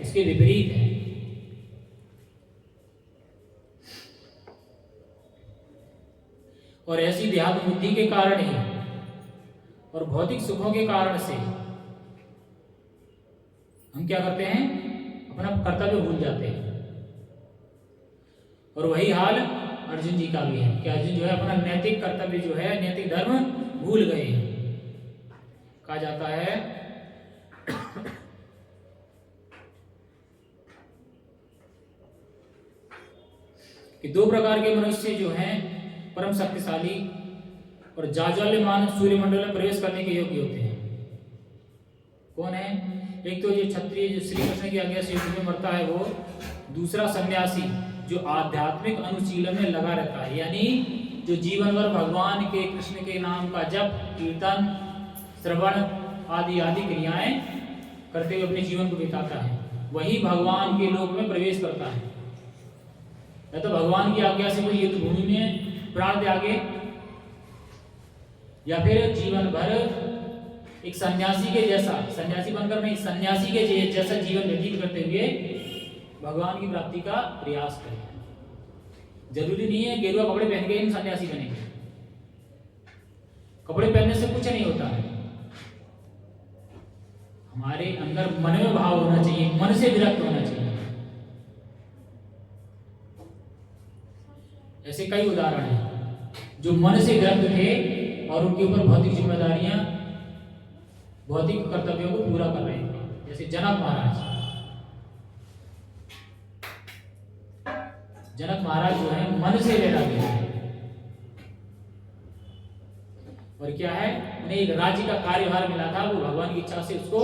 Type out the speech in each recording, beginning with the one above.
उसके विपरीत है। और ऐसी देहात्म बुद्धि के कारण ही और भौतिक सुखों के कारण से हम क्या करते हैं, अपना कर्तव्य भूल जाते हैं। और वही हाल अर्जुन जी का भी है कि अर्जुन जो है अपना नैतिक कर्तव्य जो है, नैतिक धर्म भूल गए हैं। कहा जाता है कि दो प्रकार के मनुष्य जो हैं परम शक्तिशाली और जाज्वल्यमान सूर्यमंडल में प्रवेश करने के योग्य होते हैं। कौन है? एक तो जो क्षत्रिय जो श्री कृष्ण की आज्ञा से युद्ध में मरता है वो, दूसरा सन्यासी जो आध्यात्मिक अनुशीलन में लगा रहता है, यानी जो जीवन भर भगवान के कृष्ण के नाम का जप, कीर्तन, श्रवण आदि आदि क्रियाएं करते हुए अपने जीवन को बिताता है, वही भगवान के लोक में प्रवेश करता है। या तो भगवान की आज्ञा से कोई युद्ध भूमि में प्राण त्यागे, या फिर जीवन भर एक सन्यासी के जैसा, सन्यासी बनकर नहीं, सन्यासी के जैसा जीवन व्यतीत करते हुए भगवान की प्राप्ति का प्रयास करें। जरूरी नहीं है गेरुआ कपड़े पहन के हम सन्यासी बनेंगे। कपड़े पहनने से कुछ नहीं होता है, हमारे अंदर मन में भाव होना चाहिए, मन से विरक्त होना चाहिए। ऐसे कई उदाहरण हैं जो मन से विरक्त थे और उनके ऊपर भौतिक जिम्मेदारियां, भौतिक कर्तव्यों को पूरा कर रहे थे। जैसे जनक महाराज, जनक महाराज जो है मन से वैरागी थे और क्या है, उन्हें एक राज्य का कार्यभार मिला था, वो भगवान की इच्छा से उसको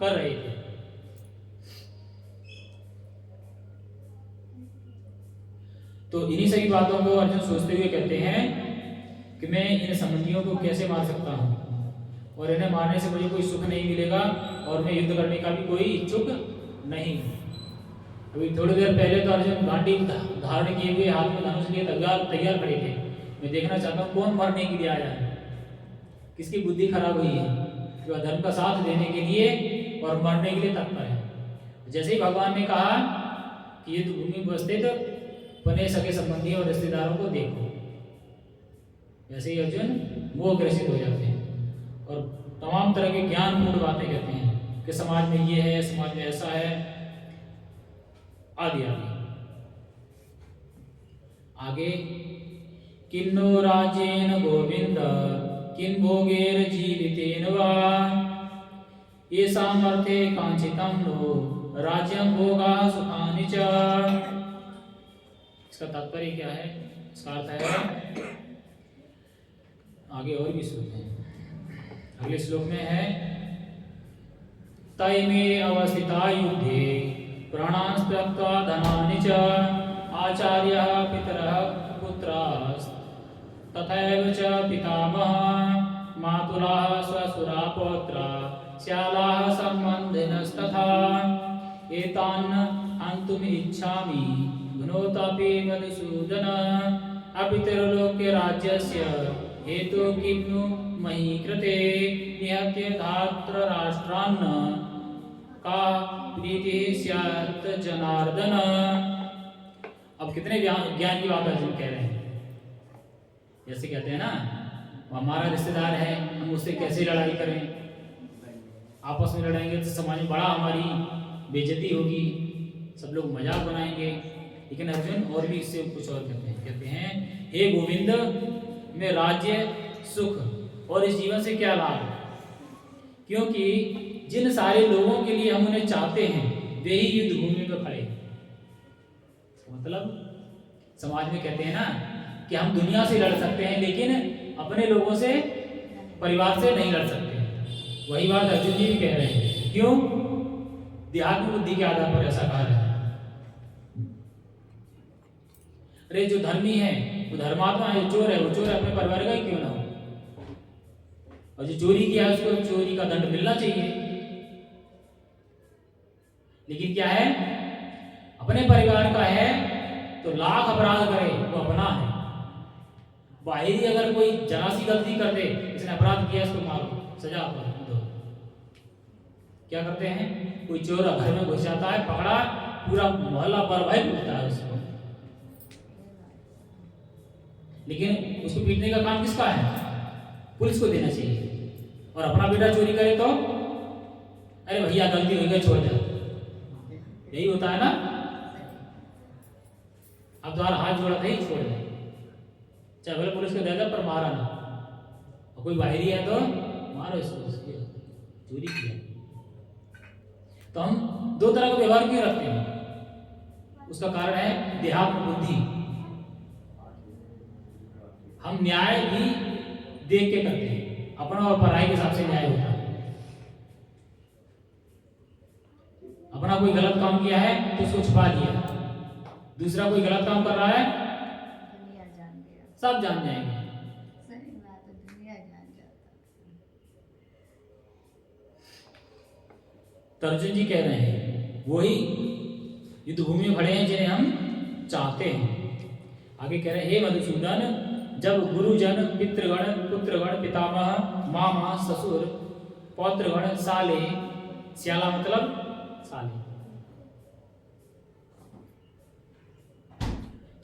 कर रहे थे। तो इन्हीं सभी बातों को अर्जुन सोचते हुए कहते हैं कि मैं इन संबंधियों को कैसे मार सकता हूं, और इन्हें मारने से मुझे कोई सुख नहीं मिलेगा और मैं युद्ध करने का भी कोई इच्छुक नहीं हूं। अभी थोड़ी देर पहले तो अर्जुन गांडी धारण किए हुए हाथ में धनुष लिए तैयार खड़े थे। मैं देखना चाहता हूं कौन मरने के लिए आया है, किसकी बुद्धि खराब हुई है जो धर्म का साथ देने के लिए और मरने के लिए तत्पर है। जैसे ही भगवान ने कहा कि युद्ध भूमि में उपस्थित बने सके संबंधियों और रिश्तेदारों को देखो, वैसे ही अर्जुन मोहग्रसित हो जाते हैं और तमाम तरह के ज्ञानपूर्ण बातें कहते हैं कि समाज में ये है, समाज में ऐसा है, आदि आदि। आगे किन्नो राजेन गोविंद किं भोगेर जीवितेन वा येषाम् अर्थे कांचितं नो राज्यं भोगा सुखानि च। इसका तात्पर्य क्या है? इसका अर्थ है, आगे और भी श्लोक है। अगले श्लोक में है तैमे अवस्थिता युद्धे प्राणांस त्यक्त्वा धनानि च आचार्यः पितरः पुत्रास् तथैव च पितामहः मातुलाः स्वसुरा पौत्रा श्यालाः सम्बन्धिनस्तथा एतान् हन्तुम् इच्छामि घ्नोतापि मधुसूदन अपितरलोके राज्यस्य हेतु किन्नु मयि कृते निहत्य धार्तराष्ट्रान् का प्रीति स्यात् जनार्दन। अब कितने ज्ञान की बात अर्जुन कह रहे हैं। जैसे कहते हैं ना, वो हमारा रिश्तेदार है, हम उससे कैसे लड़ाई करें, आपस में लड़ाएंगे तो समाज में बड़ा हमारी बेइज्जती होगी, सब लोग मजाक बनाएंगे। लेकिन अर्जुन और भी इससे कुछ और कहते हैं हे गोविंद, में राज्य, सुख और इस जीवन से क्या लाभ, क्योंकि जिन सारे लोगों के लिए हम उन्हें चाहते हैं वे ही युद्ध भूमि पर खड़े। मतलब समाज में कहते हैं ना कि हम दुनिया से लड़ सकते हैं लेकिन अपने लोगों से, परिवार से नहीं लड़ सकते। वही बात अर्जुन जी भी कह रहे हैं। क्यों? देहात्म बुद्धि के आधार पर ऐसा कहा है। अरे जो धर्मी है, वो धर्मात्मा है, चोर है, वो चोर है, अपने परिवार का ही क्यों ना हो, और जो चोरी किया है उसको चोरी का दंड मिलना चाहिए। लेकिन क्या है, अपने परिवार का है तो लाख अपराध करे वो अपना है, बाहरी अगर कोई जरा सी गलती कर दे, इसने अपराध किया इसको मारो, सजा दो, क्या करते हैं कोई चोर घर में घुस जाता है, पकड़ा, पूरा मोहल्ला पर भाई पीटता है उसको, लेकिन उसको पीटने का काम किसका है? पुलिस को देना चाहिए। और अपना बेटा चोरी करे तो अरे भैया गलती हो गई छोड़ दे, यही होता है ना। अब तुम्हारा हाथ जोड़ा था ही छोड़ दे, चाहे भले पुलिस को दे दे पर मारा ना, और कोई बाहरी है तो मारो इसको, चोरी किया। तो हम दो तरह का व्यवहार क्यों रखते हैं? उसका कारण है देहात्म बुद्धि। हम न्याय भी देख के करते हैं, अपना और पराई के हिसाब से न्याय होता है। अपना कोई गलत काम किया है तो उसको छुपा दिया, दूसरा कोई गलत काम कर रहा है दुनिया जान गया, सब जान जाएंगे। सही बात है, दुनिया जान जाता। तो अर्जुन जी कह रहे हैं वही युद्ध भूमि में खड़े हैं जिन्हें हम चाहते हैं। आगे कह रहे हैं हे मधुसूदन, जब गुरुजन, पितृगण, पुत्रगण, पितामह, मामा, ससुर, पौत्रगण, साले, श्याला मतलब साले,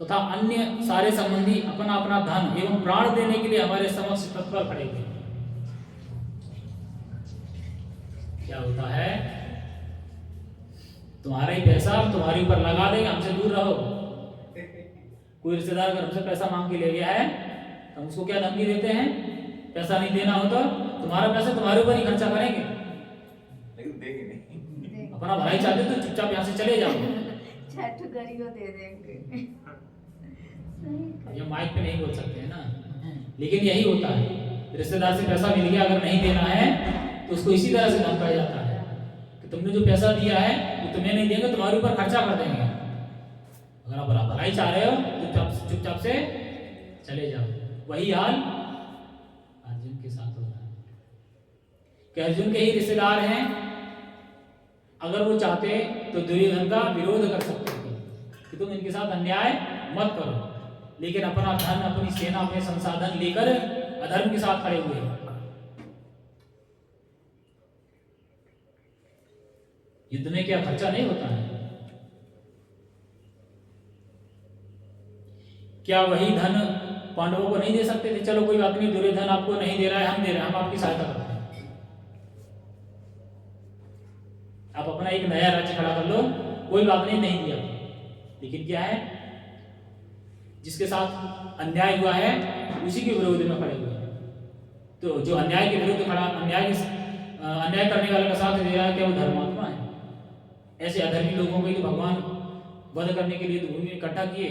तथा अन्य सारे संबंधी अपना अपना धन एवं प्राण देने के लिए हमारे समक्ष तत्पर खड़े थे। क्या होता है? तुम्हारा ही पैसा तुम्हारे ऊपर लगा देंगे, हमसे दूर रहो। कोई रिश्तेदार अगर हमसे पैसा मांग के ले गया है तो हम उसको क्या धमकी देते हैं? पैसा नहीं देना हो तो तुम्हारा पैसा तुम्हारे ऊपर ही खर्चा करेंगे, लेकिन देंगे नहीं। अपना भलाई चाहते तो चुपचाप यहाँ से चले जाओ। चाहे तो गरीबों दे देंगे। ये माइक पे नहीं बोल सकते हैं ना, लेकिन यही होता है। रिश्तेदार से पैसा मिल गया, अगर नहीं देना है तो उसको इसी तरह से धमकाया जाता है कि तुमने जो पैसा दिया है वो तुम्हें नहीं देंगे, तुम्हारे ऊपर खर्चा कर देंगे। अगर आप भलाई चाह रहे हो तो चुपचाप से चले जाओ। वही हाल अर्जुन के साथ हो रहा है कि अर्जुन के ही रिश्तेदार हैं, अगर वो चाहते तो दुर्योधन का विरोध कर सकते थे कि तुम इनके साथ अन्याय मत करो, लेकिन अपना धन, अपनी सेना, अपने संसाधन लेकर अधर्म के साथ खड़े हुए। युद्ध में क्या खर्चा नहीं होता है? क्या वही धन पांडवों को नहीं दे सकते थे? चलो कोई बात नहीं, दुर्योधन आपको नहीं दे रहा है, हम दे रहे हैं, हम आपकी सहायता करते हैं, आप अपना एक नया राज्य खड़ा कर लो, कोई बात नहीं, नहीं दिया। लेकिन क्या है, जिसके साथ अन्याय हुआ है उसी के विरोध में खड़े हुए हैं। तो जो अन्याय के विरुद्ध खड़ा, अन्याय करने वाले का साथ दे रहा है, क्या वो धर्मात्मा है? ऐसे अधर्मी लोगों को तो भगवान वध करने के लिए भूमि में इकट्ठा किए